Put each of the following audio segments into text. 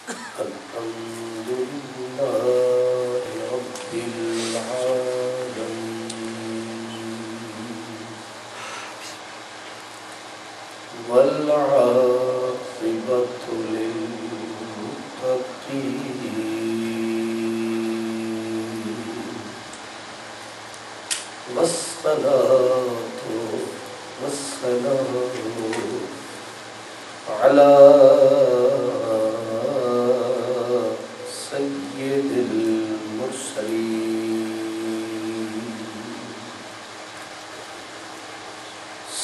الحمد لله رب العالمين والعاقبة للمتقين والصلاة والسلام على سيد المرسلين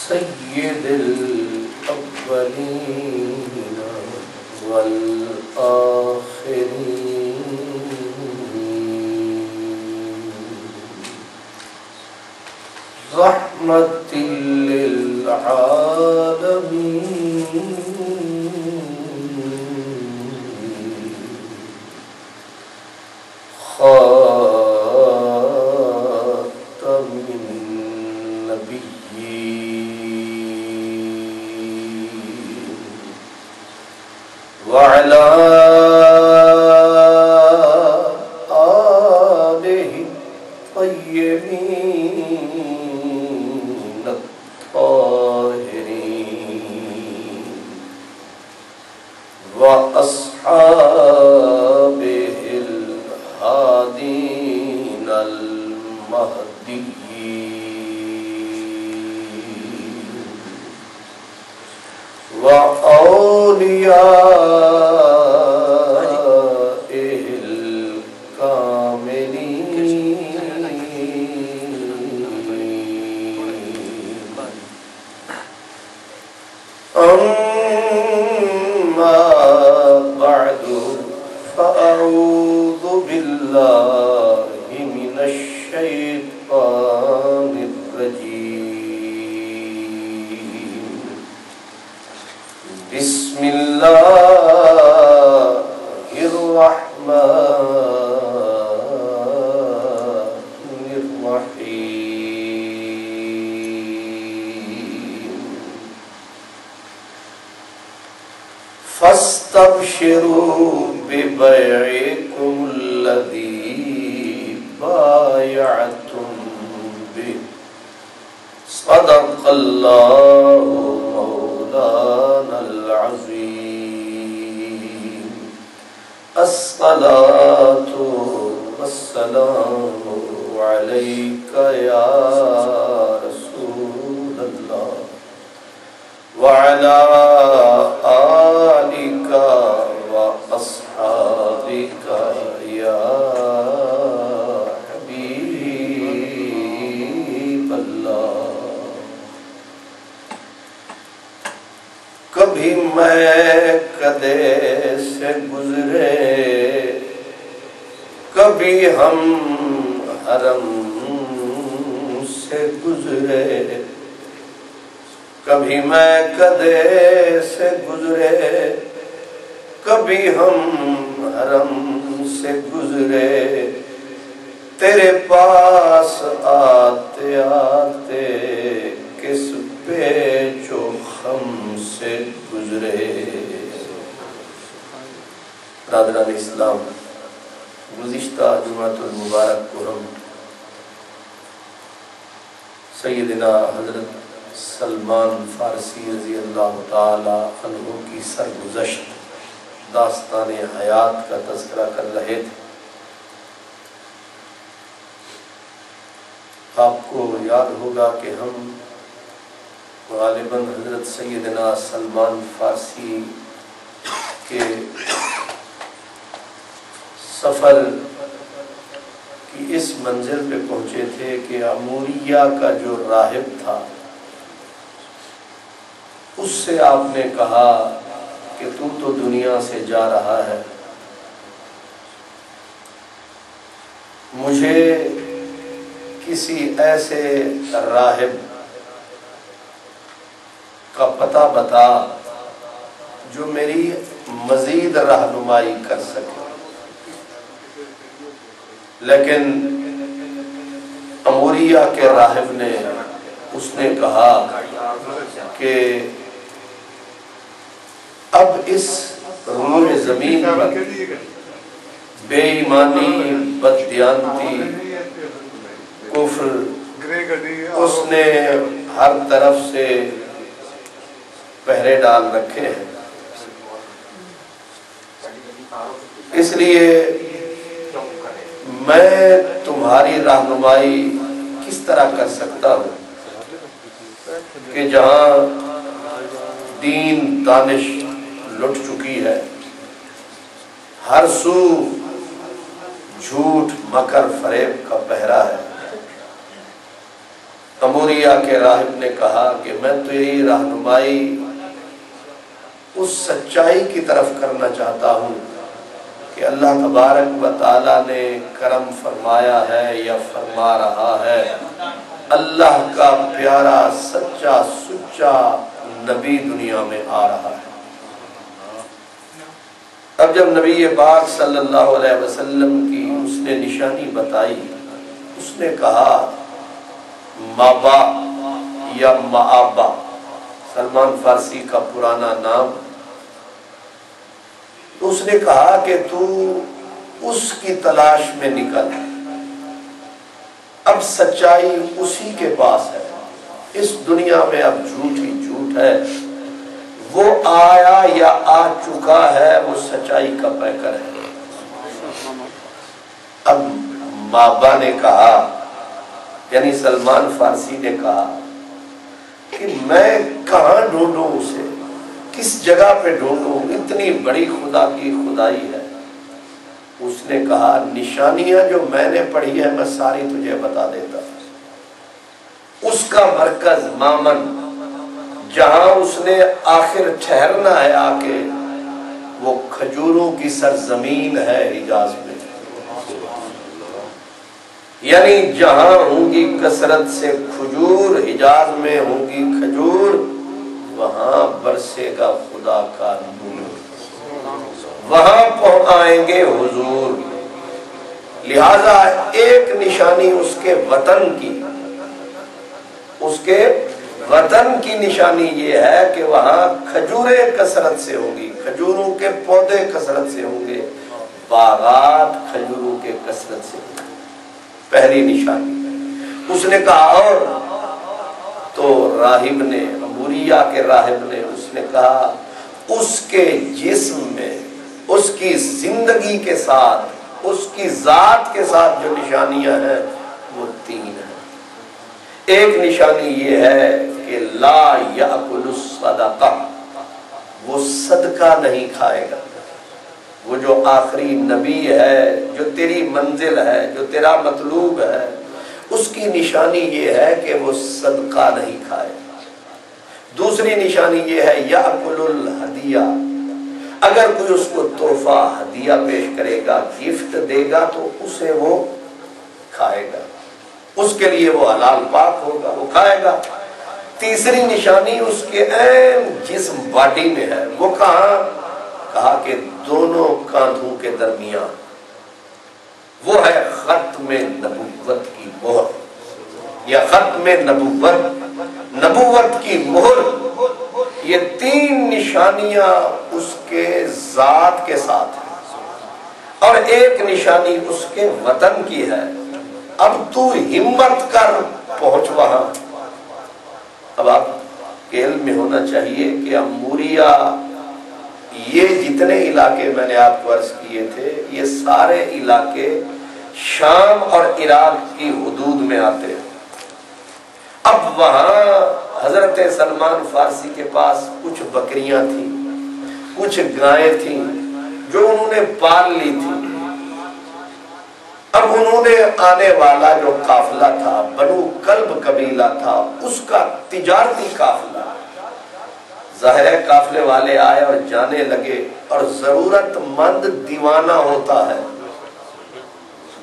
سيد الأولين والآخرين رحمة للعالمين خاتم النبيين وعلى آله الطيبين الطاهرين وأصحابه الهادين المهديين وأوليائه الكاملين أما بعد فأعوذ بالله من الشيطان الرجيم بسم الله الرحمن الرحيم فاستبشروا ببيعكم الذي بايعتم به صدق الله مولانا العظيم الصلاة والسلام عليك يا رسول الله وعلى آلك وأصحابك يا حبيب الله کبھی میں کدے سے گزرے کبھی ہم حرم سے گزرے کبھی میں کدے سے گزرے کبھی ہم حرم سے گزرے تیرے پاس آتے آتے کس پیچ و خم سے گزرے برادران اسلام گزشتہ جمعۃ المبارک کو ہم سیدنا حضرت سلمان فارسی رضی اللہ تعالی عنہ کی سرگزشت داستان حیات کا تذکرہ کر رہے تھے. آپ کو یاد ہوگا کہ ہم غالباً حضرت سیدنا سلمان فارسی کے سفر کی اس منزل پہ پہنچے تھے کہ اموریہ کا جو راہب تھا اس سے آپ نے کہا کہ تو دنیا سے جا رہا ہے، مجھے کسی ایسے راہب کا پتہ بتا جو میری مزید رہنمائی کر سکے. لیکن اموریہ کے راہب نے اس نے کہا کہ اب اس روئے زمین پر بے ایمانی، بددیانتی، کفر اس نے ہر طرف سے پہرے ڈال رکھے ہیں۔ اس لیے میں تمہاری رہنمائی کس طرح کر سکتا ہوں کہ جہاں دین دانش لٹ چکی ہے، ہر سو جھوٹ مکر فریب کا پہرا ہے۔ اموریہ کے راہب نے کہا کہ میں تیری رہنمائی اس سچائی کی طرف کرنا چاہتا ہوں کہ اللہ تبارک و تعالیٰ نے کرم فرمایا ہے یا فرما رہا ہے۔ اللہ کا پیارا سچا سچا نبی دنیا میں آ رہا ہے۔ اب جب نبی پاک صلی اللہ علیہ وسلم کی اس نے نشانی بتائی، اس نے کہا مابا یا معابا، سلمان فارسی کا پرانا نام، تو اس نے کہا کہ تو اس کی تلاش میں نکل، اب سچائی اسی کے پاس ہے، اس دنیا میں اب جھوٹ ہی جھوٹ ہے، وہ آیا یا آ چکا ہے وہ سچائی کا پیکر ہے۔ اب مابا نے کہا، یعنی سلمان فارسی نے کہا کہ میں کہاں ڈھونڈوں اسے، کس جگہ پہ ڈھونڈوں، اتنی بڑی خدا کی خدائی ہے۔ اس نے کہا نشانیاں جو میں نے پڑھی ہے میں ساری تجھے بتا دیتا ہوں۔ اس کا مرکز مامن، جہاں اس نے آخر ٹھہرنا ہے آ کے، وہ کھجوروں کی سرزمین ہے حجاز میں، یعنی جہاں ہوں گی کثرت سے کھجور، حجاز میں ہوں گی کھجور، وہاں برسے گا خدا کا نور، وہاں آئیں گے حضور۔ لہذا ایک نشانی اس کے وطن کی، اس کے وطن کی نشانی یہ ہے کہ وہاں کھجوریں کثرت سے ہوں گی، کھجوروں کے پودے کثرت سے ہوں گے، باغات کھجوروں کے کثرت سے ہوں گے، پہلی نشانی۔ اس نے کہا اور، تو راہب نے، اموریہ کے راہب نے، اس نے کہا اس کے جسم میں، اس کی زندگی کے ساتھ، اس کی ذات کے ساتھ جو نشانیاں ہیں وہ تین ہیں۔ ایک نشانی یہ ہے کہ لا یأکل الصدقہ، وہ صدقہ نہیں کھائے گا۔ وہ جو آخری نبی ہے، جو تیری منزل ہے، جو تیرا مطلوب ہے، اس کی نشانی یہ ہے کہ وہ صدقہ نہیں کھائے۔ دوسری نشانی یہ ہے یأکل الہدیہ، اگر کوئی اس کو تحفہ ہدیہ پیش کرے گا، گفٹ دے گا تو اسے وہ کھائے گا، اس کے لیے وہ حلال پاک ہوگا، وہ کھائے گا۔ تیسری نشانی اس کے عین جسم باڈی میں ہے، وہ کہاں؟ کہا کہ دونوں کاندھوں کے درمیان، وہ ہے ختم نبوت کی مہر، یا ختم نبوت، نبوت کی مہر۔ یہ تین نشانیاں اس کے ذات کے ساتھ ہیں، اور ایک نشانی اس کے وطن کی ہے۔ اب تو ہمت کر پہنچ وہاں۔ اب آپ کے علم میں ہونا چاہیے کہ اموریہ، یہ جتنے علاقے میں نے آپ کو عرض کیے تھے، یہ سارے علاقے شام اور عراق کی حدود میں آتے ہیں۔ اب وہاں حضرت سلمان فارسی کے پاس کچھ بکریاں تھیں، کچھ گائیں تھیں جو انہوں نے پال لی تھی۔ اب انہوں نے آنے والا جو قافلہ تھا، بنو کلب قبیلہ تھا، اس کا تجارتی قافلہ، ظاہر ہے قافلے والے آئے اور جانے لگے، اور ضرورت مند دیوانہ ہوتا ہے،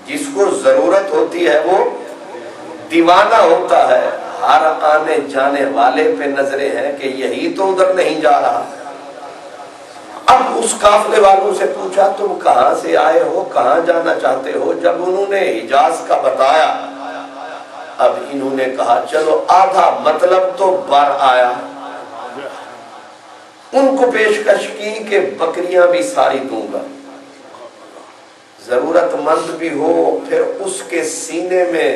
جس کو ضرورت ہوتی ہے وہ دیوانہ ہوتا ہے۔ ہر آنے جانے والے پہ نظریں ہیں کہ یہی تو ادھر نہیں جا رہا۔ اب اس قافلے والوں سے پوچھا تم کہاں سے آئے ہو، کہاں جانا چاہتے ہو؟ جب انہوں نے حجاز کا بتایا، اب انہوں نے کہا چلو آدھا مطلب تو بر آیا، ان کو پیشکش کی کہ بکریاں بھی ساری دوں گا، ضرورت مند بھی ہو، پھر اس کے سینے میں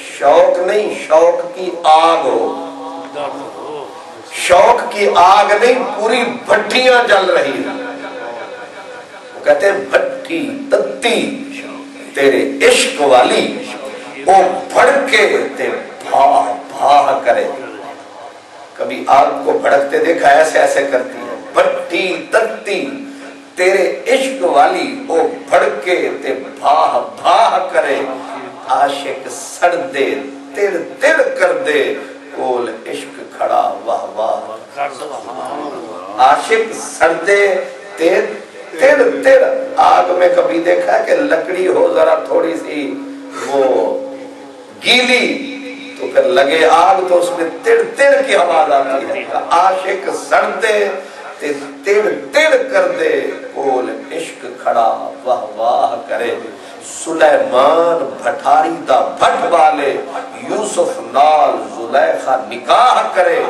شوق نہیں، شوق کی آگ ہو، شوق کی آگ نہیں، پوری بھٹیاں جل رہی ہیں۔ وہ کہتے ہیں بھٹی تتی تیرے عشق والی، وہ بھڑکے تے بھا بھا کرے۔ کبھی آگ کو بھڑکتے دیکھا؟ ایسے ایسے کرتی ہے، بھٹی تتی تیرے عشق والی، وہ بھڑکے تے بھا بھا کرے، عاشق سڑ دے تڑ تڑ کر دے، کول عشق کھڑا واہ واہ، عاشق سڑ دے تڑ تڑ۔ آگ میں کبھی دیکھا ہے کہ لکڑی ہو ذرا تھوڑی سی وہ گیلی تو پھر لگے آگ تو اس میں تڑ تڑ کی آواز آتی ہے۔ عاشق سڑ دے تے تڑ تڑ کر دے، کول عشق کھڑا واہ واہ کرے۔ سلیمان بھٹاری دا بھٹ والے، یوسف نال زلیخا نکاح کرے،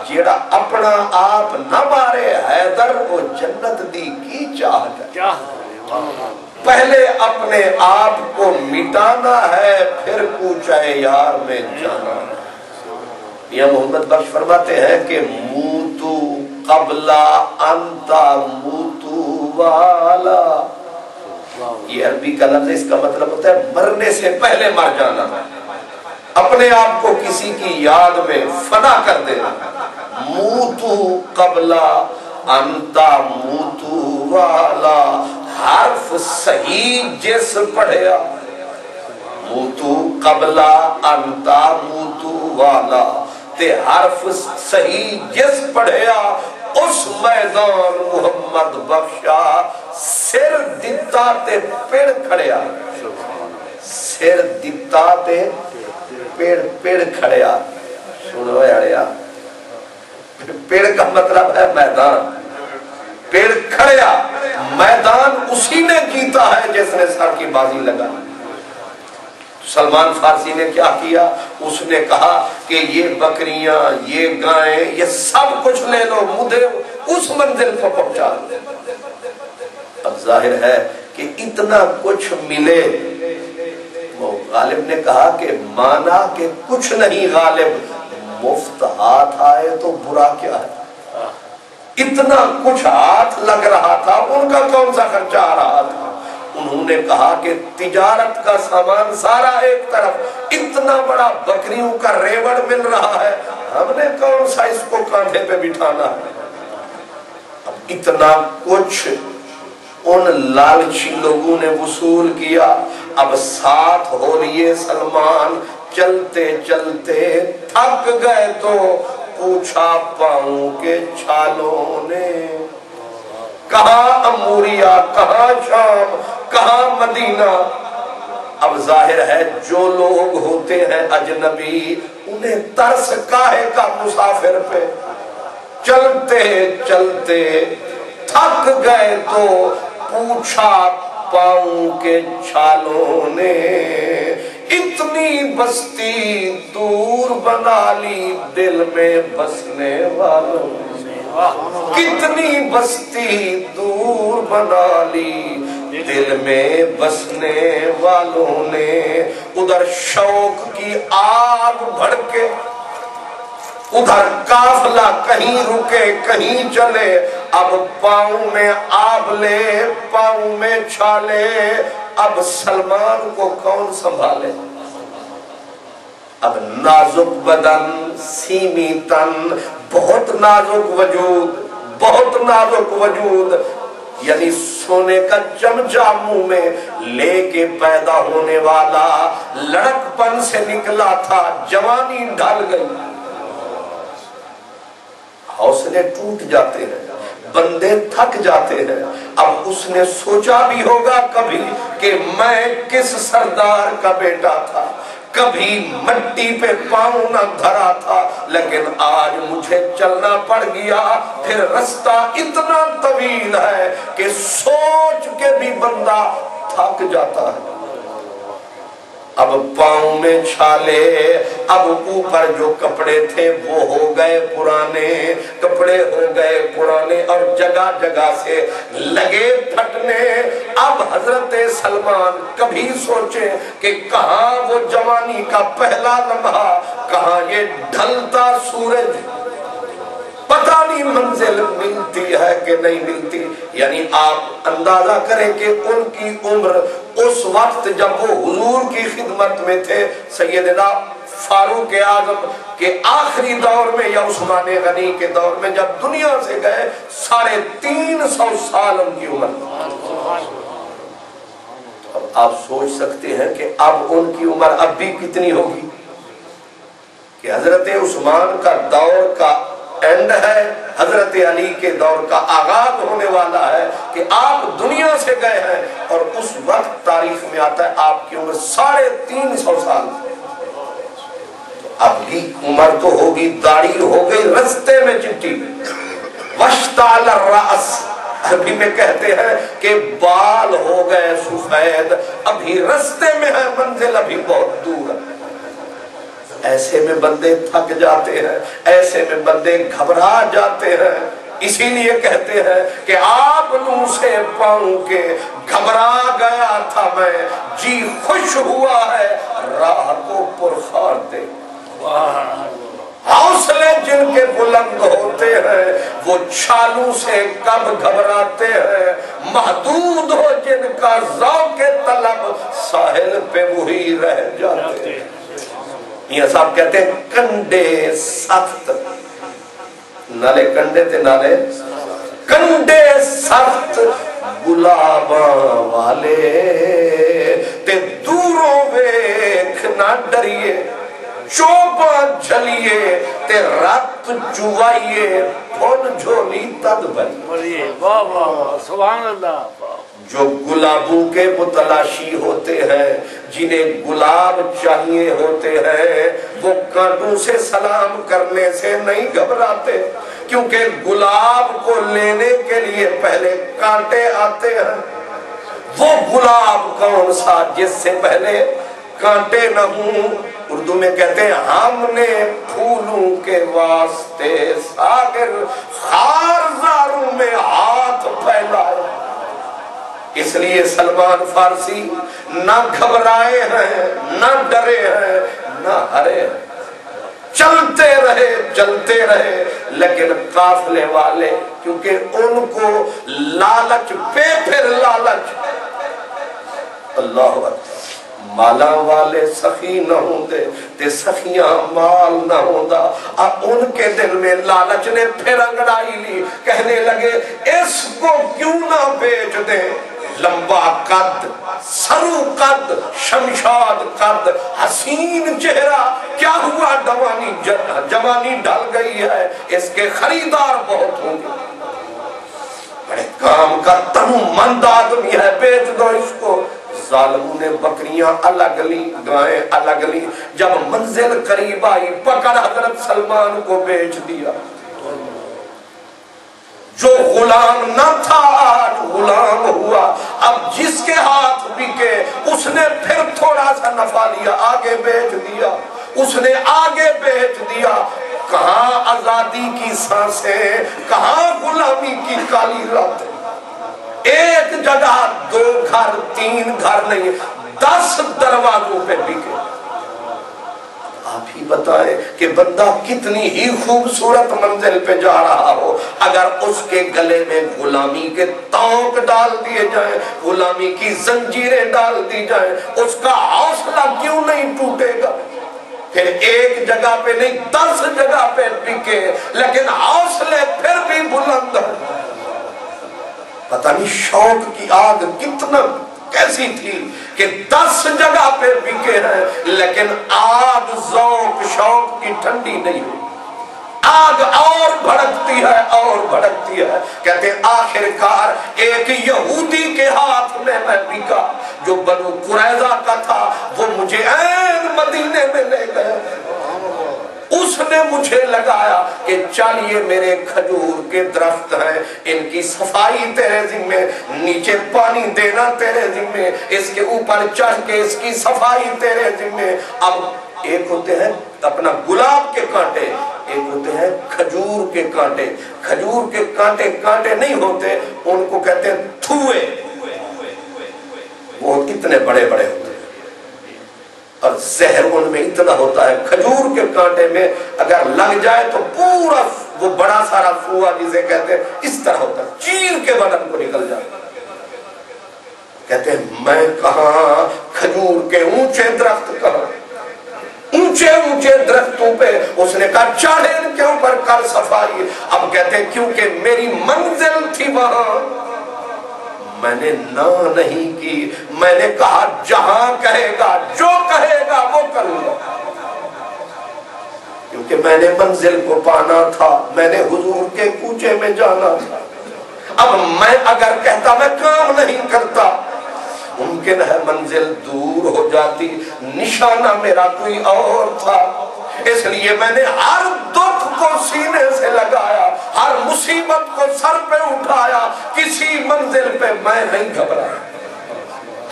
جیڑا اپنا آپ نہ مارے حیدر، وہ جنت دی کی چاہ کرے۔ پہلے اپنے آپ کو مٹانا ہے، پھر کوچہ یار میں جانا ہے۔ یہ محمد بخش فرماتے ہیں کہ موتو قبلا انتا موتو والا، یہ عربی کا لفظ، اس کا مطلب ہوتا ہے مرنے سے پہلے مر جانا، اپنے آپ کو کسی کی یاد میں فنا کر دینا۔ موتو قبلا انتا موتو والا، حرف صحیح جس پڑھیا، موتو قبلا انتا موتو والا، تے حرف صحیح جس پڑھیا، اس میدان محمد بخشا، سر دتا تے پیڑ کھڑیا، سر دتا تے پیڑ کھڑیا۔ سنو یاریا، پیڑ کا مطلب ہے میدان، پیڑ کھڑیا، میدان اسی نے جیتا ہے جس نے سر کی بازی لگا۔ سلمان فارسی نے کیا کیا؟ اس نے کہا کہ یہ بکریاں، یہ گائیں، یہ سب کچھ لے لو، مجھے اس منزل کو پہنچا دو۔ اب ظاہر ہے کہ اتنا کچھ ملے، وہ غالب نے کہا کہ مانا کہ کچھ نہیں غالب، مفت ہاتھ آئے تو برا کیا ہے؟ اتنا کچھ ہاتھ لگ رہا تھا، ان کا کون سا خرچہ آ رہا تھا؟ انہوں نے کہا کہ تجارت کا سامان سارا ایک طرف، اتنا بڑا بکریوں کا ریوڑ مل رہا ہے، ہم نے کون سا اس کو کاندھے پہ بٹھانا ہے؟ اب اتنا کچھ ان لالچی لوگوں نے وصول کیا۔ اب ساتھ ہو لیے سلمان، چلتے چلتے تھک گئے تو پوچھا پاؤں کے چھالوں نے، کہاں اموریا، کہاں شام، کہاں مدینہ۔ اب ظاہر ہے جو لوگ ہوتے ہیں اجنبی، انہیں ترس کاہے کا مسافر پہ۔ چلتے چلتے تھک گئے تو پوچھا پاؤں کے چھالوں نے، اتنی بستی دور بنا لی دل میں بسنے والوں نے، کتنی بستی دور بنا لی دل میں بسنے والوں نے۔ ادھر شوق کی آگ بھڑکے، ادھر قافلہ کہیں رکے کہیں چلے، اب پاؤں میں آبلے پاؤں میں چھالے، اب سلمان کو کون سنبھالے؟ اب نازک بدن، سیمی تن، بہت نازک وجود، بہت نازک وجود، یعنی سونے کا چمچہ منہ میں لے کے پیدا ہونے والا، لڑک پن سے نکلا تھا، جوانی ڈھل گئی، حوصلے ٹوٹ جاتے ہیں، بندے تھک جاتے ہیں۔ اب اس نے سوچا بھی ہوگا کبھی کہ میں کس سردار کا بیٹا تھا، کبھی مٹی پہ پاؤں نہ دھرا تھا، لیکن آج مجھے چلنا پڑ گیا۔ پھر رستہ اتنا طویل ہے کہ سوچ کے بھی بندہ تھک جاتا ہے۔ اب پاؤں میں چھالے، اب اوپر جو کپڑے تھے وہ ہو گئے پرانے، کپڑے ہو گئے پرانے اور جگہ جگہ سے لگے پھٹنے۔ اب حضرت سلمان کبھی سوچے کہ کہاں وہ جوانی کا پہلا لمحہ، کہاں یہ ڈھلتا سورج، پتہ نہیں منزل ملتی ہے کہ نہیں ملتی۔ یعنی آپ اندازہ کریں کہ ان کی عمر اس وقت جب وہ حضور کی خدمت میں تھے، سیدنا فاروق اعظم کے آخری دور میں یا عثمان غنی کے دور میں جب دنیا سے گئے، 350 سال ان کی عمر۔ اب آپ سوچ سکتے ہیں کہ اب ان کی عمر اب بھی کتنی ہوگی، کہ حضرت عثمان کا دور کا اینڈ ہے، حضرت علی کے دور کا آغاز ہونے والا ہے، کہ آپ دنیا سے گئے ہیں اور اس وقت تاریخ میں آتا ہے آپ کی عمر 350 سال۔ تو اب بھی عمر تو ہوگی، داڑھی ہو گئی رستے میں چٹی، وشتعل الرأس، عربی میں کہتے ہیں کہ بال ہو گئے سفید، ابھی رستے میں ہے، منزل ابھی بہت دور ہے۔ ایسے میں بندے تھک جاتے ہیں، ایسے میں بندے گھبرا جاتے ہیں۔ اسی لیے کہتے ہیں کہ آپ نو سے پاؤں کے گھبرا گیا تھا میں، جی خوش ہوا ہے راہ کو پرخار دے۔ حوصلے جن کے بلند ہوتے ہیں وہ چھالوں سے کب گھبراتے ہیں، محدود ہو جن کا ذوق طلب ساحل پہ وہی رہ جاتے ہیں۔ یہ صاحب کہتے ہیں کنڈے سخت، نالے کنڈے تے نالے کنڈے سخت گلاباں والے تے دوروں ویکھ نہ ڈریے، چوباں جھلیے تے رت چوائیے، پھول جھولی تد بھری۔ واہ واہ سبحان اللہ۔ جو گلابوں کے متلاشی ہوتے ہیں، جنہیں گلاب چاہیے ہوتے ہیں، وہ کانٹوں سے سلام کرنے سے نہیں گھبراتے، کیونکہ گلاب کو لینے کے لیے پہلے کانٹے آتے ہیں۔ وہ گلاب کون سا جس سے پہلے کانٹے نہ ہوں؟ اردو میں کہتے ہیں ہم نے پھولوں کے واسطے ساغر خارزاروں میں ہاتھ پھیلائے۔ اس لیے سلمان فارسی نہ گھبرائے ہیں، نہ ڈرے ہیں، نہ ہرے ہیں، چلتے رہے لیکن قافلے والے، کیونکہ ان کو لالچ پہ پھر لالچ، اللہ اکبر، مالا والے سخی نہ ہوں دے تے سخیاں مال نہ ہوں دا۔ اب ان کے دل میں لالچ نے پھر انگڑائی لی، کہنے لگے اس کو کیوں نہ بیچ دیں، لمبا قد، سرو قد، شمشاد قد، حسین چہرہ، کیا ہوا جوانی ڈل گئی ہے، اس کے خریدار بہت ہوں گے، بڑے کام کا تنو مند آدمی ہے، بیچ دو اس کو۔ ظالموں نے بکریاں الگ لی، گائیں الگ لی، جب منزل قریب آئی پکڑ حضرت سلمان کو بیچ دیا۔ جو غلام نہ تھا آج غلام ہوا، اب جس کے ہاتھ بکے اس نے پھر تھوڑا سا نفع لیا، آگے بیچ دیا، اس نے آگے بیچ دیا۔ کہاں آزادی کی سانسیں، کہاں غلامی کی کالی راتیں، ایک جگہ 2 گھر 3 گھر نہیں، 10 دروازوں پہ بکے۔ آپ ہی بتائیں کہ بندہ کتنی ہی خوبصورت منزل پہ جا رہا ہو، اگر اس کے گلے میں غلامی کے تانک ڈال دیے جائیں، غلامی کی زنجیریں ڈال دی جائیں، اس کا حوصلہ کیوں نہیں ٹوٹے گا؟ پھر ایک جگہ پہ نہیں 10 جگہ پہ بکے، لیکن حوصلے پھر بھی بلند ہیں۔ پتہ نہیں شوق کی آگ کتنا کیسی تھی کہ 10 جگہ پہ بکے ہیں، لیکن آگ ذوق شوق کی ٹھنڈی نہیں ہوئی، آگ اور بھڑکتی ہے اور بھڑکتی ہے۔ کہتے ہیں آخر کار ایک یہودی کے ہاتھ میں بکا، جو بنو قریظہ کا تھا، وہ مجھے عین مدینے میں لے گئے۔ اس اس نے مجھے لگایا کہ چل یہ میرے کھجور کے درخت ہیں، ان کی صفائی تیرے ذمے، نیچے پانی دینا تیرے ذمے، اس کے اوپر چڑھ کے اس کی صفائی تیرے ذمے۔ اب ایک ہوتے ہیں اپنا گلاب کے کانٹے، ایک ہوتے ہیں کھجور کے کانٹے۔ کھجور کے کانٹے کانٹے نہیں ہوتے، ان کو کہتے ہیں تھوئے، وہ اتنے بڑے بڑے ہوتے ہیں اور زہر ان میں اتنا ہوتا ہے۔ کھجور کے کانٹے میں اگر لگ جائے تو پورا وہ بڑا سارا فوا جسے کہتے ہیں اس طرح ہوتا ہے، چیر کے بدن کو نکل جاتا ہے۔ کہتے ہیں میں کہاں، کھجور کے اونچے درخت کہاں، اونچے اونچے درختوں پہ اس نے کہا چڑھ ان کے اوپر کر صفائی۔ اب کہتے ہیں کیونکہ میری منزل تھی وہاں، میں نے نہ نہیں کی، میں نے کہا جہاں کہے گا، جو کہے گا وہ کروں گا، کیونکہ میں نے منزل کو پانا تھا، میں نے حضور کے کوچے میں جانا تھا۔ اب میں اگر کہتا میں کام نہیں کرتا، ممکن ہے منزل دور ہو جاتی، نشانہ میرا کوئی اور تھا، اس لیے میں نے ہر دکھ کو سینے سے لگایا، ہر مصیبت کو سر پہ اٹھایا، کسی منزل پہ میں نہیں گھبرایا،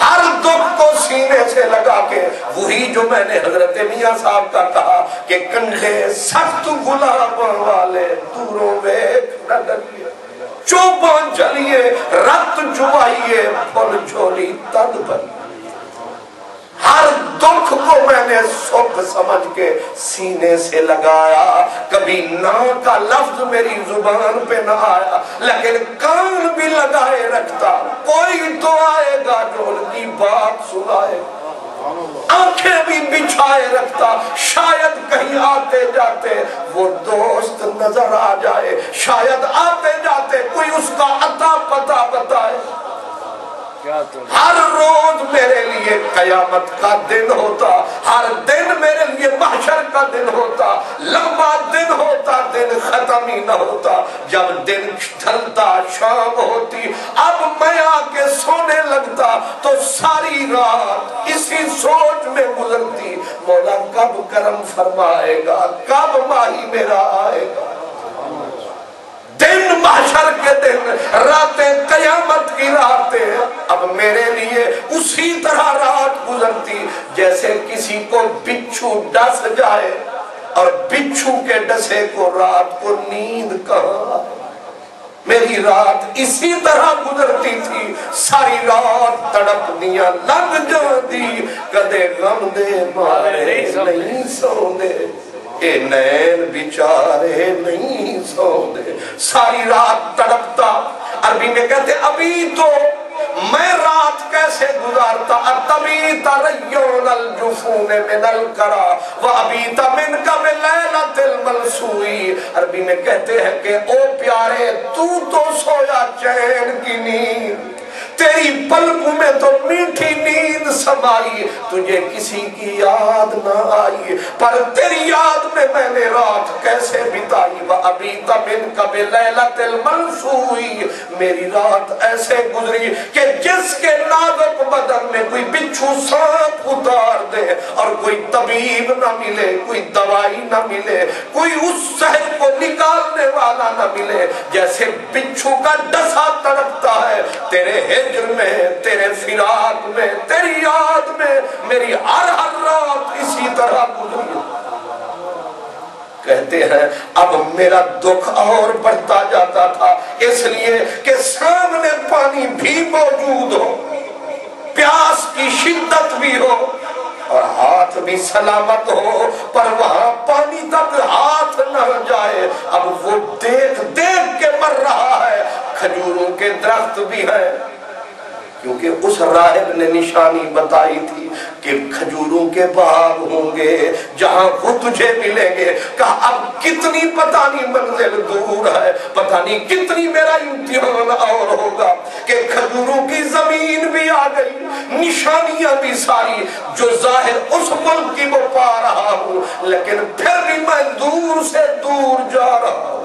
ہر دکھ کو سینے سے لگا کے وہی جو میں نے حضرت میاں صاحب کا کہا کہ کنڈے سخت گلاباں والے دوروں ویکھ نہ ڈریے، چوباں جلیے رت چبائیے پھل جھولی تد بن۔ ہر دکھ کو میں نے سکھ سمجھ کے سینے سے لگایا، کبھی نا کا لفظ میری زبان پہ نہ آیا، لیکن کان بھی لگائے رکھتا، کوئی تو آئے گا جو ان کی بات سنائے، آنکھیں بھی بچھائے رکھتا، شاید کہیں آتے جاتے وہ دوست نظر آ جائے، شاید آتے جاتے کوئی اس کا عطا پتہ بتائے۔ ہر روز میرے لیے قیامت کا دن ہوتا، ہر دن میرے لیے محشر کا دن ہوتا، لمبا دن ہوتا، دن ختم ہی نہ ہوتا۔ جب دن ڈھلتا شام ہوتی، اب میں آ کے سونے لگتا تو ساری رات اسی سوچ میں گزرتی، مولا کب کرم فرمائے گا، کب ماہی میرا آئے گا۔ دن محشر کے دن، راتیں قیامت کی راتیں، اب میرے لیے اسی طرح رات گزرتی جیسے کسی کو بچھو ڈس جائے اور بچھو کے ڈسے کو رات کو نیند کہاں۔ میری رات اسی طرح گزرتی تھی، ساری رات تڑپ دیا لگ جاتی، کدے غم دے مارے نہیں سوندے، اے نین بیچارے نہیں سوندے، ساری رات تڑپتا۔ عربی میں کہتے ابھی تو میں رات کیسے گزارتا، اتبیت ریون الجفون من الکرا وابیت من کب لیلت الملسوئی۔ عربی میں کہتے ہیں کہ او پیارے تو سویا چین کی نیند، تیری پلکوں میں تو میٹھی نیند سمائی، تجھے کسی کی یاد نہ آئی، پر تیری یاد میں میں نے رات کیسے بتائی۔ وَأَبِيتَ مِنْكَ بِلَيْلَةِ الْمَنْسُوِّ، میری رات ایسے گزری کہ جس کے نازک بدن میں کوئی بچھو سانپ اتار دے اور کوئی طبیب نہ ملے، کوئی دوائی نہ ملے، کوئی اس صحت کو نکالنے والا نہ ملے، جیسے بچھو کا ڈسا تڑپتا ہے، تیرے ہجر میں، تیرے فراق میں، تیری یاد میں میری ہر رات اسی طرح گزری۔ کہتے ہیں اب میرا دکھ اور بڑھتا جاتا تھا، اس لیے کہ سامنے پانی بھی موجود ہو، پیاس کی شدت بھی ہو اور ہاتھ بھی سلامت ہو، پر وہاں پانی تک ہاتھ نہ جائے۔ اب وہ دیکھ دیکھ کے مر رہا ہے، کھجوروں کے درخت بھی ہیں، کیونکہ اس راہب نے نشانی بتائی تھی کہ کھجوروں کے باغ ہوں گے جہاں وہ تجھے ملیں گے۔ کہا اب کتنی پتہ نہیں منزل دور ہے، پتہ نہیں کتنی میرا امتحان اور ہوگا کہ کھجوروں کی زمین بھی آ گئی، نشانیاں بھی ساری، جو ظاہر اس ملک کی وہ پا رہا ہوں، لیکن پھر بھی میں دور سے دور جا رہا ہوں۔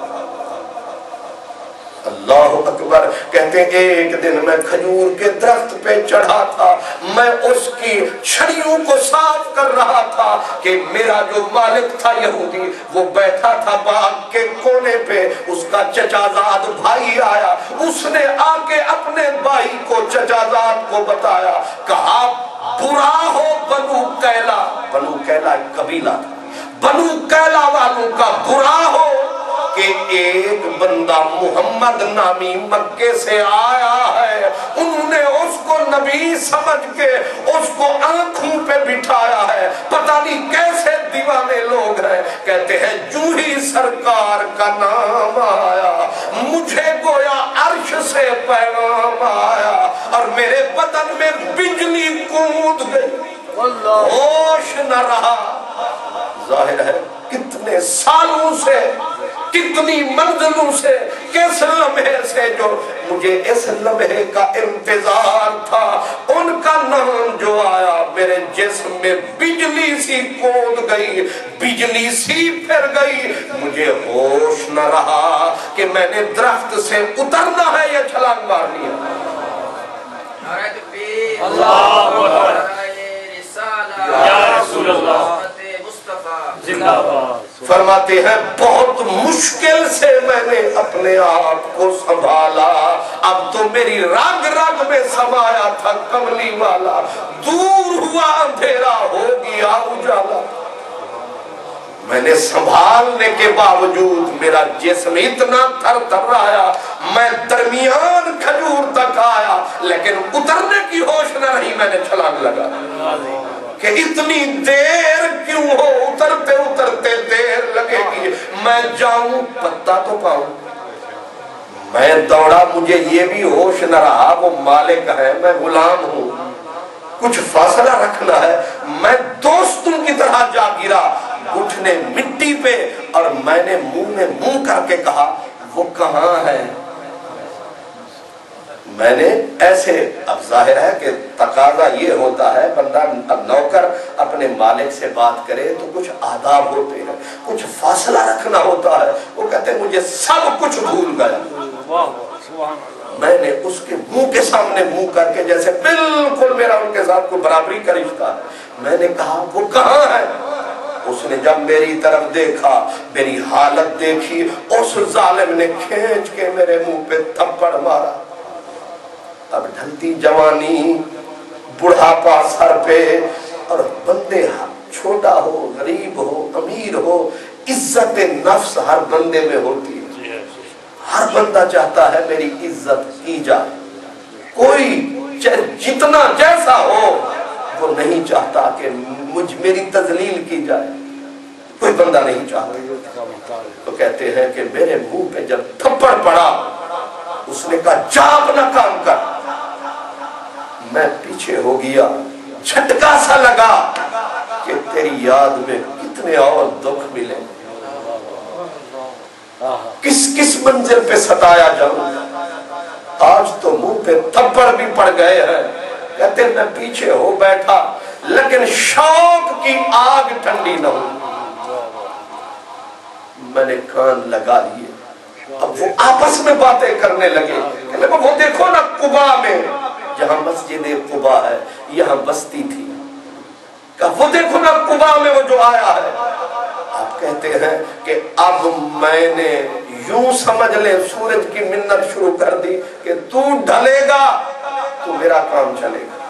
اللہ اکبر. کہتے ایک دن میں کھجور کے درخت پہ چڑھا تھا, میں اس کی چھڑیوں کو صاف کر رہا تھا کہ میرا جو مالک تھا یہودی وہ بیٹھا تھا باغ کے کونے پہ. اس کا چچا زاد بھائی آیا, اس نے آ کے اپنے بھائی کو چچا زاد کو بتایا, کہا برا ہو بنو کیلا. بنو کیلا ایک قبیلہ تھا, بنو کیلا والوں کا برا ہو کہ ایک بندہ محمد نامی مکے سے آیا ہے, انہوں نے اس کو نبی سمجھ کے اس کو آنکھوں پہ بٹھایا ہے, پتہ نہیں کیسے دیوانے لوگ ہیں. کہتے ہیں جو ہی سرکار کا نام آیا مجھے گویا عرش سے پیغام آیا اور میرے بدن میں بجلی کود گئی, ہوش نہ رہا. ظاہر ہے کتنے سالوں سے, کتنی منزلوں سے, کس لمحے سے جو مجھے اس لمحے کا انتظار تھا, ان کا نام جو آیا میرے جسم میں بجلی سی کود گئی, بجلی سی پھر گئی. مجھے ہوش نہ رہا کہ میں نے درخت سے اترنا ہے یا چھلانگ مارنی ہے. اللہ یا رسول اللہ فرماتے ہیں بہت مشکل سے میں نے اپنے آپ کو سنبھالا, اب تو میری رگ رگ میں سمایا تھا کملی والا, دور ہوا اندھیرا ہو گیا اجالا. میں نے سنبھالنے کے باوجود میرا جسم اتنا تھر تھر رہا, میں درمیان کھجور تک آیا لیکن اترنے کی ہوش نہ رہی. میں نے چھلانگ لگا کہ اتنی دیر کیوں ہو, اترتے اترتے دیر لگے گی, میں جاؤں پتہ تو پاؤں. میں دوڑا, مجھے یہ بھی ہوش نہ رہا وہ مالک ہے میں غلام ہوں, کچھ فاصلہ رکھنا ہے. میں دوستوں کی طرح جا گرا گھٹنے مٹی پہ اور میں نے منہ میں منہ کر کے کہا وہ کہاں ہے. میں نے ایسے, اب ظاہر ہے کہ تقاضا یہ ہوتا ہے بندہ نوکر اپنے مالک سے بات کرے تو کچھ آداب ہوتے ہیں, کچھ فاصلہ رکھنا ہوتا ہے. وہ کہتے ہیں مجھے سب کچھ بھول گیا. میں نے اس کے منہ کے سامنے منہ کر کے جیسے بالکل میرا ان کے ساتھ کوئی برابری کا رشتہ ہے, میں نے کہا وہ کہاں ہے. اس نے جب میری طرف دیکھا, میری حالت دیکھی, اس ظالم نے کھینچ کے میرے منہ پہ تھپڑ مارا. اب ڈھلتی جوانی, بڑھاپا سر پہ, اور بندے چھوٹا ہو غریب ہو امیر ہو, عزت نفس ہر بندے میں ہوتی ہے. ہر بندہ چاہتا ہے میری عزت کی جائے, کوئی جتنا جیسا ہو وہ نہیں چاہتا کہ میری تذلیل کی جائے, کوئی بندہ نہیں چاہتا. تو کہتے ہیں کہ میرے منہ پہ جب تھپڑ پڑا اس نے کہا جا اپنا کام کر. میں پیچھے ہو گیا, جھٹکا سا لگا کہ تیری یاد میں کتنے اور دکھ ملے, کس کس منزل پہ ستایا جاؤں. آج تو منہ پہ تھپڑ بھی پڑ گئے ہیں. کہتے ہیں میں پیچھے ہو بیٹھا لیکن شوق کی آگ ٹھنڈی نہ ہو. میں نے کان لگا لیے, اب وہ آپس میں باتیں کرنے لگے کہ وہ دیکھو نا قبا میں جہاں مسجد قبا ہے یہاں بستی تھی, کہ وہ دیکھو نا قبا میں وہ جو آیا ہے. آپ کہتے ہیں کہ اب میں نے یوں سمجھ لے سورج کی منت شروع کر دی کہ تو ڈھلے گا تو میرا کام چلے گا.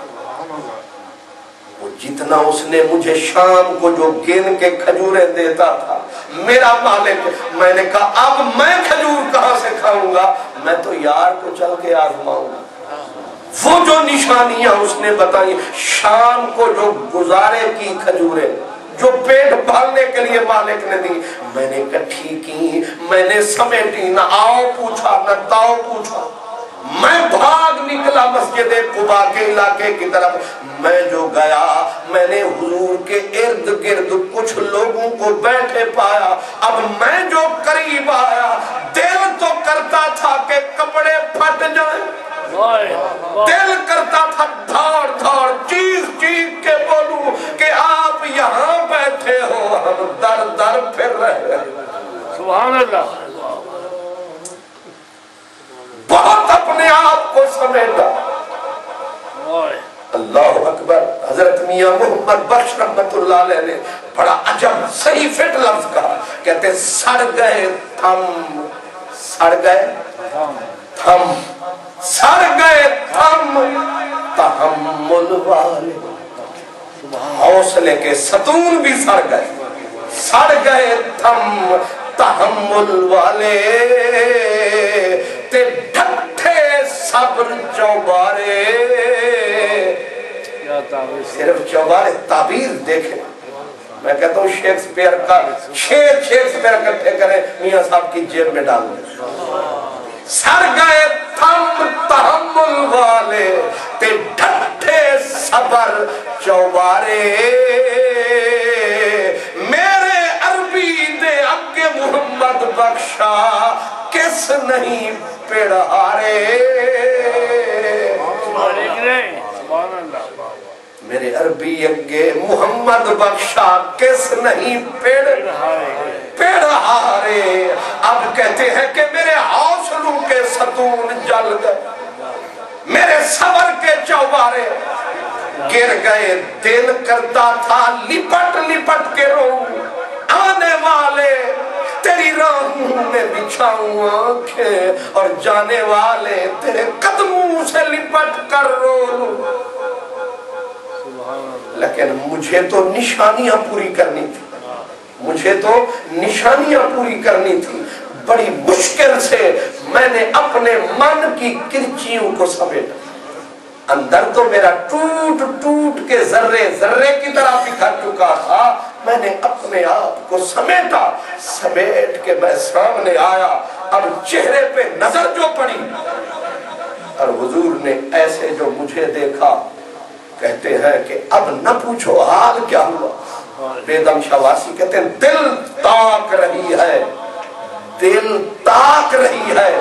وہ جتنا اس نے مجھے شام کو جو گن کے کھجوریں دیتا تھا میرا مالک, میں نے کہا اب میں کھجور کہاں سے کھاؤں گا, میں تو یار کو چل کے آزماؤں گا. وہ جو نشانیاں اس نے بتائی, شام کو جو گزارے کی کھجوریں جو پیٹ بھرنے کے لیے مالک نے دی, میں نے کٹھی کی, میں نے سمیٹی, نہ آؤ پوچھا نہ تاؤ پوچھا. میں بھاگ نکلا مسجد قبا کے علاقے کی طرف. میں جو گیا میں نے حضور کے ارد گرد کچھ لوگوں کو بیٹھے پایا. اب میں جو قریب آیا دل تو کرتا تھا کہ کپڑے پھٹ جائیں, دل کرتا تھا دھاڑ دھاڑ چیخ چیخ کے بولوں کہ آپ یہاں بیٹھے ہو, ہم در در پھر رہے. سبحان اللہ. میاں محمد بخش رحمت اللہ علیہ نے بڑا عجب صحیح فٹ لفظ کہا، کہتے سڑ گئے تھم، سڑ گئے تھم، سڑ گئے تھم تحمل والے، حوصلے کے ستون بھی سڑ گئے، سڑ گئے تھم تحمل والے، تے ڈھٹھے صبر چوبارے، صرف چوبارے تعبیر دیکھیں۔ میں کہتا ہوں شیکسپیئر کا شیر شیکسپیئر کٹھے کریں میاں صاحب کی جیب میں ڈال دیں۔ سڑ گئے تھم تحمل والے تے ڈھٹھے صبر چوبارے، میرے عربی دے اگے محمد بخشا کس نہیں پیڑھارے، میرے عربی اگے محمد بخشا کس نہیں پیڑھارے۔ اب کہتے ہیں کہ میرے حوصلوں کے ستون جل گئے، میرے صبر کے چوبارے گر گئے، دل کرتا تھا لپٹ لپٹ کے رو، آنے والے تیری راہوں میں بچھاؤں آنکھیں، اور جانے والے تیرے قدموں سے لپٹ کر رو لوں، لیکن مجھے تو نشانیاں پوری کرنی تھی، مجھے تو نشانیاں پوری کرنی تھی۔ بڑی مشکل سے میں نے اپنے من کی کرچیوں کو سمیٹا، اندر تو میرا ٹوٹ ٹوٹ کے ذرے ذرے کی طرح بکھر چکا تھا، میں نے اپنے آپ کو سمیٹا، سمیٹ کے میں سامنے آیا۔ اب چہرے پہ نظر جو پڑی اور حضور نے ایسے جو مجھے دیکھا، کہتے ہیں کہ اب نہ پوچھو حال کیا ہوا۔ بیدم شواسی کہتے ہیں دل تاک رہی ہے، دل تاک رہی ہے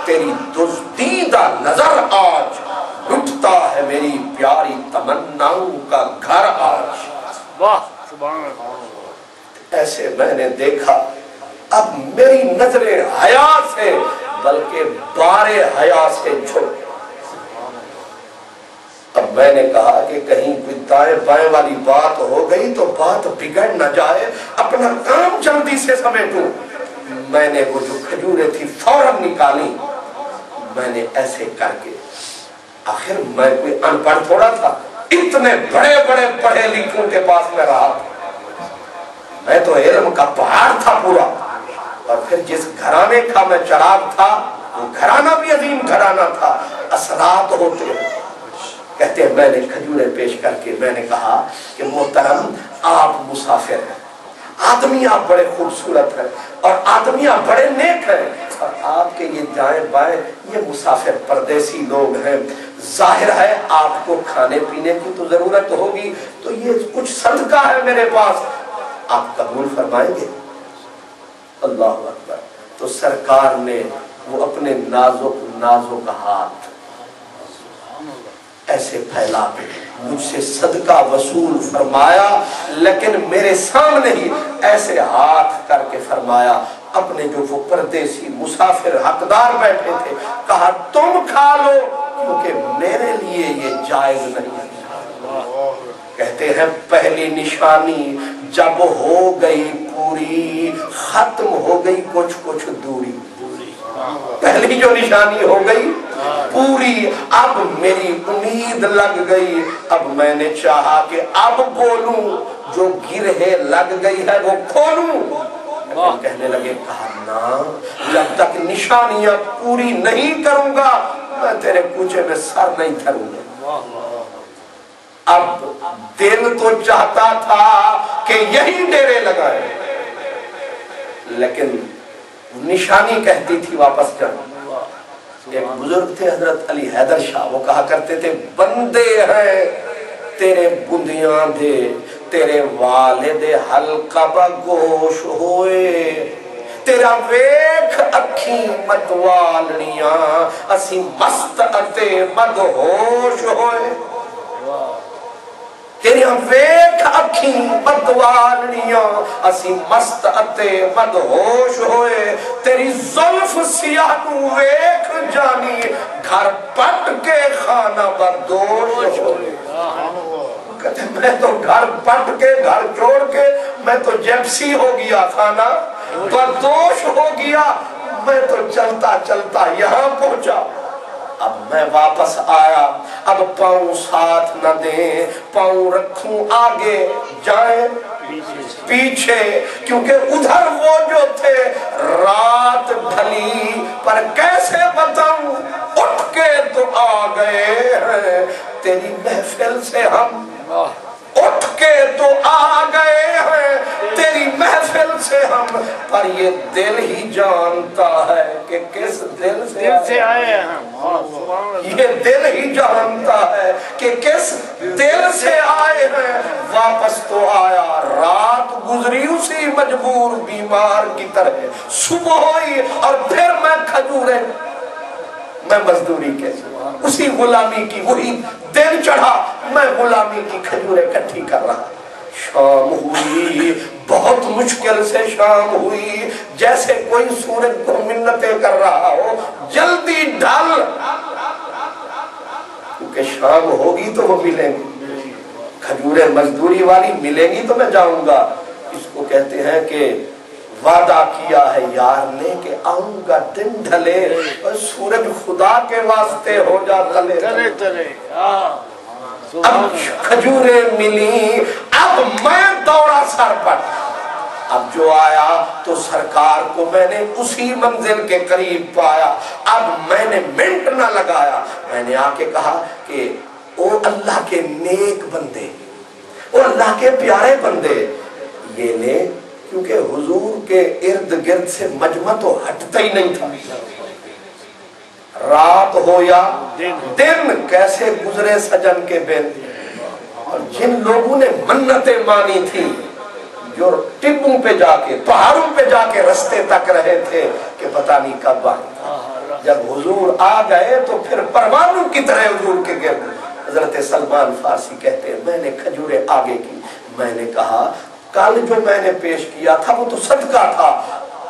تیری دزدیدہ نظر آج، لٹتا ہے میری پیاری تمناؤں کا گھر آج۔ واہ سبحان اللہ۔ ایسے میں نے دیکھا، اب میری نظریں حیا سے بلکہ بارے حیا سے جھک۔ اب میں نے کہا کہ کہیں کوئی دائیں بائیں والی بات ہو گئی تو بات بگڑ نہ جائے، اپنا کام جلدی سے سمیٹوں۔ میں نے وہ جو کھجوریں تھی فوراً نکالی، میں نے ایسے کر کے، آخر میں کوئی ان پڑھ تھوڑا تھا، اتنے بڑے بڑے پڑھے لکھوں کے پاس میں رہا تھا، میں تو علم کا پہاڑ تھا پورا۔ اور پھر جس گھرانے کا میں چراغ تھا وہ گھرانہ بھی عظیم گھرانہ تھا، اثرات ہوتے ہیں۔ کہتے ہیں میں نے کھجوریں پیش کر کے میں نے کہا کہ محترم آپ مسافر ہیں، آدمی آپ بڑے خوبصورت ہیں اور آدمی آپ بڑے نیک ہیں، اور آپ کے یہ دائیں بائیں یہ مسافر پردیسی لوگ ہیں، ظاہر ہے آپ کو کھانے پینے کی تو ضرورت ہوگی، تو یہ کچھ صدقہ ہے میرے پاس، آپ قبول فرمائیں گے؟ اللہ اکبر۔ تو سرکار نے وہ اپنے نازک نازک ہاتھ ایسے پھیلا کے مجھ سے صدقہ وصول فرمایا، لیکن میرے سامنے ہی ایسے ہاتھ کر کے فرمایا، اپنے جو وہ پردیسی مسافر حقدار بیٹھے تھے کہا تم کھا لو کیونکہ میرے لیے یہ جائز نہیں ہے۔ کہتے ہیں پہلی نشانی جب ہو گئی پوری، ختم ہو گئی کچھ کچھ دوری۔ پہلی جو نشانی ہو گئی پوری، اب میری امید لگ گئی، اب میں نے چاہا کہ اب بولوں، جو گرہ لگ گئی ہے وہ کھولوں۔ کہنے لگے کہا نا، جب تک نشانیاں پوری نہیں کروں گا میں تیرے کوچے میں سر نہیں دھروں گا۔ اب دل تو چاہتا تھا کہ یہی ڈیرے لگائے، لیکن نشانی کہتی تھی واپس جانا۔ ایک بزرگ تھے حضرت علی حیدر شاہ، وہ کہا کرتے تھے بندے ہیں تیرے بندیاں دے، تیرے والد حلقہ بگوش ہوئے، تیرا ویکھ اکھیں مدوالنیاں اسی مست اتے مدہوش ہوئے، تیرا ویکھ اکھیں مدوالنیاں اسی مست اتے مدہوش ہوئے، تیری زلف سیاہ نو ویکھ جانی گھر پٹ کے خانہ بدوش ہوئے۔ کہتے ہیں میں تو گھر پٹ کے گھر چھوڑ کے میں تو جیپسی ہو گیا تھا نا، بدوش ہو گیا، میں تو چلتا چلتا یہاں پہنچا، اب میں واپس آیا، اب پاؤں ساتھ نہ دیں، پاؤں رکھوں آگے جائیں پیچھے، کیونکہ ادھر وہ جو تھے رات ڈھلی پر کیسے بتاؤں، اٹھ کے تو آ گئے ہیں تیری محفل سے ہم، اٹھ کے تو آ گئے ہیں تیری محفل سے ہم، پر یہ دل ہی جانتا ہے کہ کس دل سے آئے ہیں، یہ دل ہی جانتا ہے کہ کس دل سے آئے ہیں، واپس تو آیا رات گزری اسی مجبور بیمار کی طرح، صبح ہوئی اور پھر میں کھجوریں، میں مزدوری کے اسی غلامی کی، وہی دن چڑھا میں غلامی کی کھجوریں اکٹھی کر رہا، شام ہوئی، بہت مشکل سے شام ہوئی، جیسے کوئی سورج کو منتیں کر رہا ہو جلدی ڈھل، کیونکہ شام ہوگی تو وہ ملیں گی، کھجوریں مزدوری والی ملیں گی تو میں جاؤں گا۔ اس کو کہتے ہیں کہ وعدہ کیا ہے یار نے کہ آؤں گا دن ڈھلے، اور سورج خدا کے واسطے ہو جا تلے تلے، اب کھجوریں ملی، اب میں دوڑا سر پر، اب جو آیا تو سرکار کو میں نے اسی منزل کے قریب پایا، اب میں نے منٹ نہ لگایا، میں نے آ کے کہا کہ او اللہ کے نیک بندے، او اللہ کے پیارے بندے، یہ لے، کیونکہ حضور کے ارد گرد سے مجمع تو ہٹتا ہی نہیں تھا، رات ہو یا دن کیسے گزرے سجن کے بن، اور جن لوگوں نے منتیں مانی تھی، جو ٹبوں پہ جا کے پہاڑوں پہ جا کے رستے تک رہے تھے کہ پتہ نہیں کب آئے، جب حضور آ گئے تو پھر پروانوں کی طرح حضور کے گرد۔ حضرت سلمان فارسی کہتے ہیں میں نے کھجوریں آگے کی، میں نے کہا کل جو میں نے پیش کیا تھا وہ تو صدقہ تھا،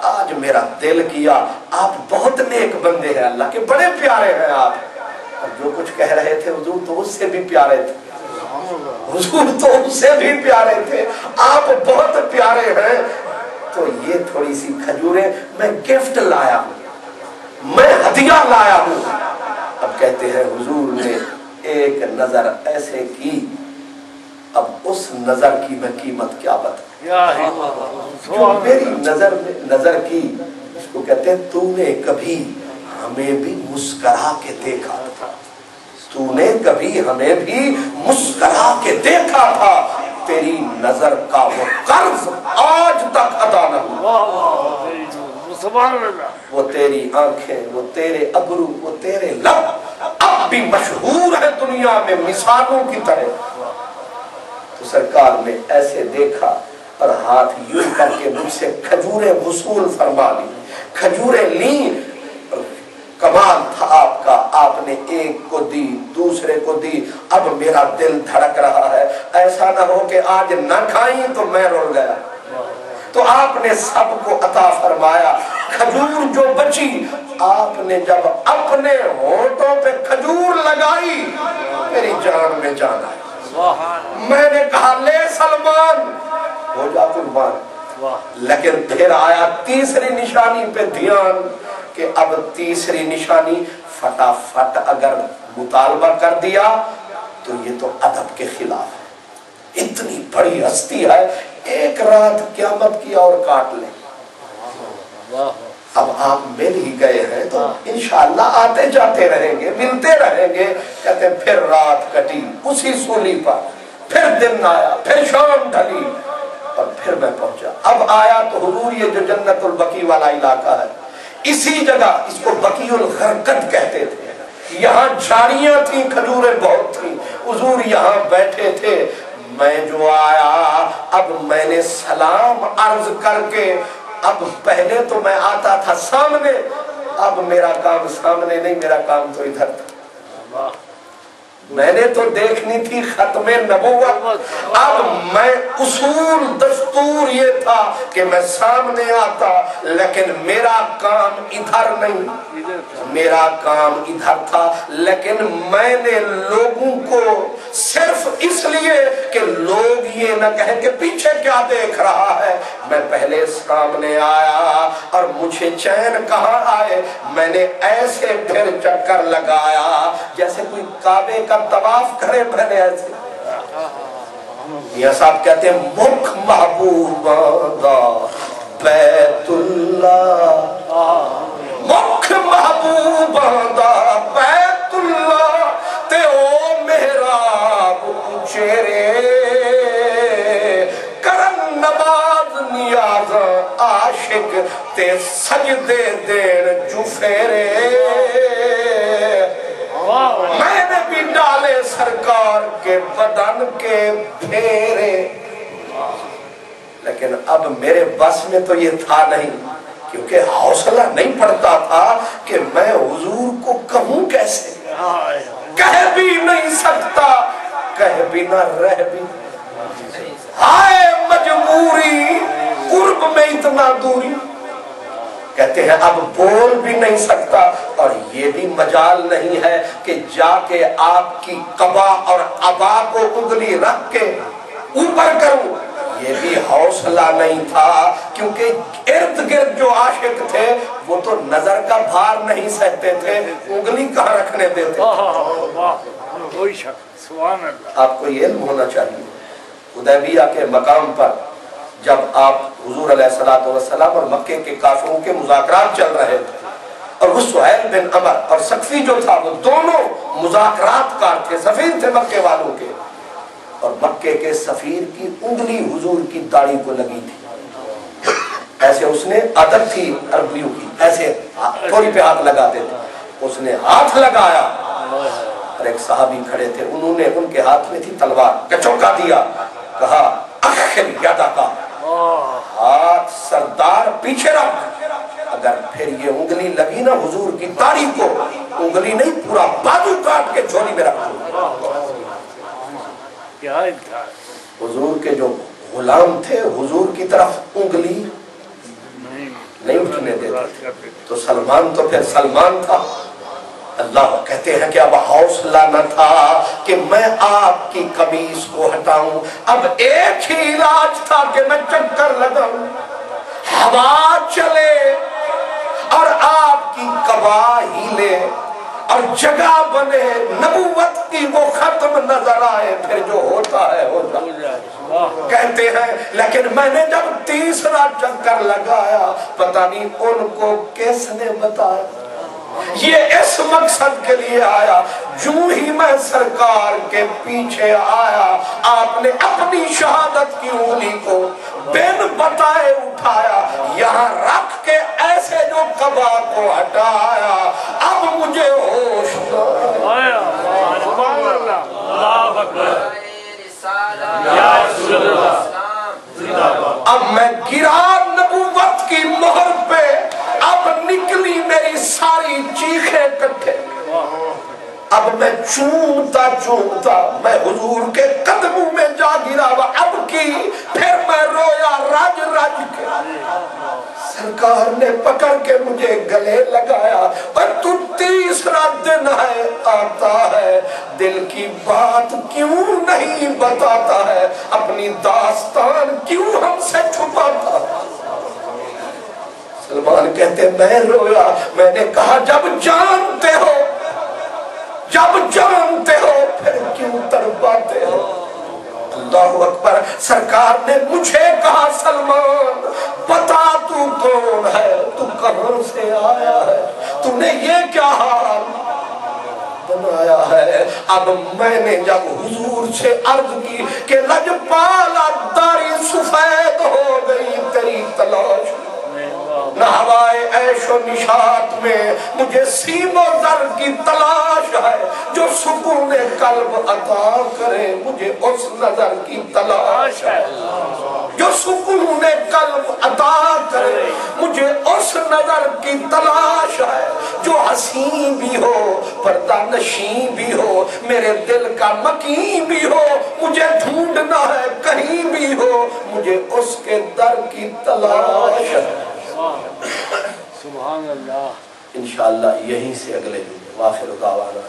آج میرا دل کیا آپ بہت نیک بندے ہیں، اللہ کے بڑے پیارے ہیں آپ، اور جو کچھ کہہ رہے تھے حضور تو اس سے بھی پیارے تھے، حضور تو اس سے بھی پیارے تھے، آپ بہت پیارے ہیں، تو یہ تھوڑی سی کھجوریں میں گفٹ لایا ہوں، میں ہدیہ لایا ہوں۔ اب کہتے ہیں حضور نے ایک نظر ایسے کی، اب اس نظر کی میں قیمت کیا بتا، جو میری نظر کی، اس کو کہتے ہیں تو نے کبھی ہمیں بھی مسکرا کے دیکھا تھا، تو نے کبھی ہمیں بھی مسکرا کے دیکھا تھا، تیری نظر کا وہ قرض آج تک ادا نہ ہوا، وہ تیری آنکھیں، وہ تیرے ابرو، وہ تیرے لب اب بھی مشہور ہے دنیا میں مثالوں کی طرح۔ تو سرکار نے ایسے دیکھا اور ہاتھ یوں کر کے مجھ سے کھجوریں وصول فرما لی، کھجوریں لیں، کمال تھا آپ کا، آپ نے ایک کو دی، دوسرے کو دی، اب میرا دل دھڑک رہا ہے، ایسا نہ ہو کہ آج نہ کھائیں تو میں رول گیا، تو آپ نے سب کو عطا فرمایا، کھجور جو بچی آپ نے جب اپنے ہونٹوں پہ کھجور لگائی میری جان میں جان آئی، میں نے کہا لے سلمان ہو جا قربان، لیکن پھر آیا تیسری نشانی پہ دھیان کہ اب تیسری نشانی فٹافٹ اگر مطالبہ کر دیا تو یہ تو ادب کے خلاف ہے، اتنی بڑی ہستی ہے، ایک رات قیامت کی اور کاٹ لیں، اب آپ مل ہی گئے ہیں تو انشاءاللہ آتے جاتے رہیں گے، ملتے رہیں گے، کہتے ہیں پھر رات کٹی اسی سولی پر، پھر دن آیا، پھر شام ڈھلی، اور پھر میں پہنچا، اب آیا تو حضور یہ جو جنت البقیع والا علاقہ ہے، اسی جگہ اس کو بقیع الغرقد کہتے تھے، یہاں جھاڑیاں تھیں، کھجوریں بہت تھیں، حضور یہاں بیٹھے تھے، میں جو آیا اب میں نے سلام عرض کر کے، اب پہلے تو میں آتا تھا سامنے، اب میرا کام سامنے نہیں، میرا کام تو ادھر تھا، میں نے تو دیکھنی تھی ختم نبوت، اب میں اصول دستور یہ تھا کہ میں سامنے آتا، لیکن میرا کام ادھر نہیں، میرا کام ادھر تھا، لیکن میں نے لوگوں کو صرف اس لیے کہ لوگ یہ نہ کہیں کہ پیچھے کیا دیکھ رہا ہے، میں پہلے سامنے آیا اور مجھے چین کہاں آئے، میں نے ایسے پھر چکر لگایا جیسے کوئی کعبے کا طواف کرے، میں نے ایسے میاں صاحب کہتے ہیں مکھ محبوب دا بیت اللہ، مکھ محبوب دا بیت اللہ تے او محراب چہرے کرن نماز نیاز عاشق تے سجدے دین جو فیرے، میں نے بھی ڈالے سرکار کے بدن کے پھیرے، لیکن اب میرے بس میں تو یہ تھا نہیں، کیونکہ حوصلہ نہیں پڑتا تھا کہ میں حضور کو کہوں کیسے، کہہ بھی نہیں سکتا، کہہ بھی نہ رہ بھی، ہائے مجبوری قرب میں اتنا دوری، کہتے ہیں اب بول بھی نہیں سکتا، اور یہ بھی مجال نہیں ہے کہ جا کے آپ کی قبا اور عبا کو انگلی رکھ کے اوپر کروں، یہ بھی حوصلہ نہیں تھا، کیونکہ ارد گرد جو عاشق تھے وہ تو نظر کا بھار نہیں سہتے تھے، انگلی کہاں رکھنے دیتے تھے۔ آپ کو یہ علم ہونا چاہیے، حدیبیہ کے مقام پر جب آپ حضور علیہ السلام اور مکے کے کافروں کے مذاکرات چل رہے تھے، اور وہ سہیل بن عمر اور سقفی جو تھا وہ دونوں مذاکرات کار تھے، سفیر تھے مکے والوں کے، اور مکے کے سفیر کی انگلی حضور کی داڑھی کو لگی تھی، ایسے اس نے عادت تھی عربیوں کی، ایسے تھوڑی پہ ہاتھ لگاتے تھے، اس نے ہاتھ لگایا اور ایک صحابی کھڑے تھے، انہوں نے ان کے ہاتھ میں تھی تلوار، کچوکا دیا، کہا اخر یادہ کا، ہاتھ سردار پیچھے رکھ، اگر پھر یہ انگلی لگی نا حضور کی داڑھی کو، انگلی نہیں پورا بازو کاٹ کے جھولی میں رکھ دو۔ حضور کے جو غلام تھے حضور کی طرف انگلی نہیں اٹھنے دیتے، تو سلمان تو پھر سلمان تھا، اللہ کہتے ہیں کہ اب حوصلہ نہ تھا کہ میں آپ کی قمیص کو ہٹاؤں، اب ایک ہی علاج تھا کہ میں چکر لگاؤں، ہوا چلے اور آپ کی قبا ہیلے اور جگہ بنے، نبوت کی وہ ختم نظر آئے، پھر جو ہوتا ہے ہوتا ہے، کہتے ہیں لیکن میں نے جب تیسرا چکر لگایا پتہ نہیں ان کو کس نے بتایا، یہ اس مقصد کے لیے آیا، جو ہی میں سرکار کے پیچھے آیا آپ نے اپنی شہادت کی انگلی کو بن بتائے اٹھایا، یہاں رکھ کے ایسے جو قبا کو ہٹایا، اب مجھے ہوش آیا، اب میں گرا نبوت کی مہر پہ، اب نکلی میری ساری چیخیں کٹھے، اب میں چومتا چومتا میں حضور کے قدموں میں جا گرا، اب کی پھر میں رویا رج رج کے، سرکار نے پکڑ کے مجھے گلے لگایا، اور تو تیسرا دن ہے آتا ہے، دل کی بات کیوں نہیں بتاتا ہے، اپنی داستان کیوں ہم سے چھپاتا ہے۔ سلمان کہتے میں رویا، میں نے کہا جب جانتے ہو پھر کیوں تڑپاتے ہو، اللہ اکبر۔ سرکار نے مجھے کہا سلمان بتا تو کون ہے، تو کہاں سے آیا ہے، تو نے یہ کیا حال بنایا ہے۔ اب میں نے جب حضور سے عرض کی کہ لجپالا داری سفید ہو گئی تیری تلاش، نہ ہوائے عیش و نشاط میں مجھے سیم و زر کی تلاش ہے، جو سکون قلب عطا کرے مجھے اس نظر کی تلاش ہے، جو سکون قلب عطا کرے مجھے اس نظر کی تلاش ہے، جو حسین بھی ہو پردہ نشین بھی ہو، میرے دل کا مکین بھی ہو، مجھے ڈھونڈنا ہے کہیں بھی ہو، مجھے اس کے در کی تلاش ہے۔ سبحان اللہ۔ انشاءاللہ یہیں سے اگلے دن واخر دعوانا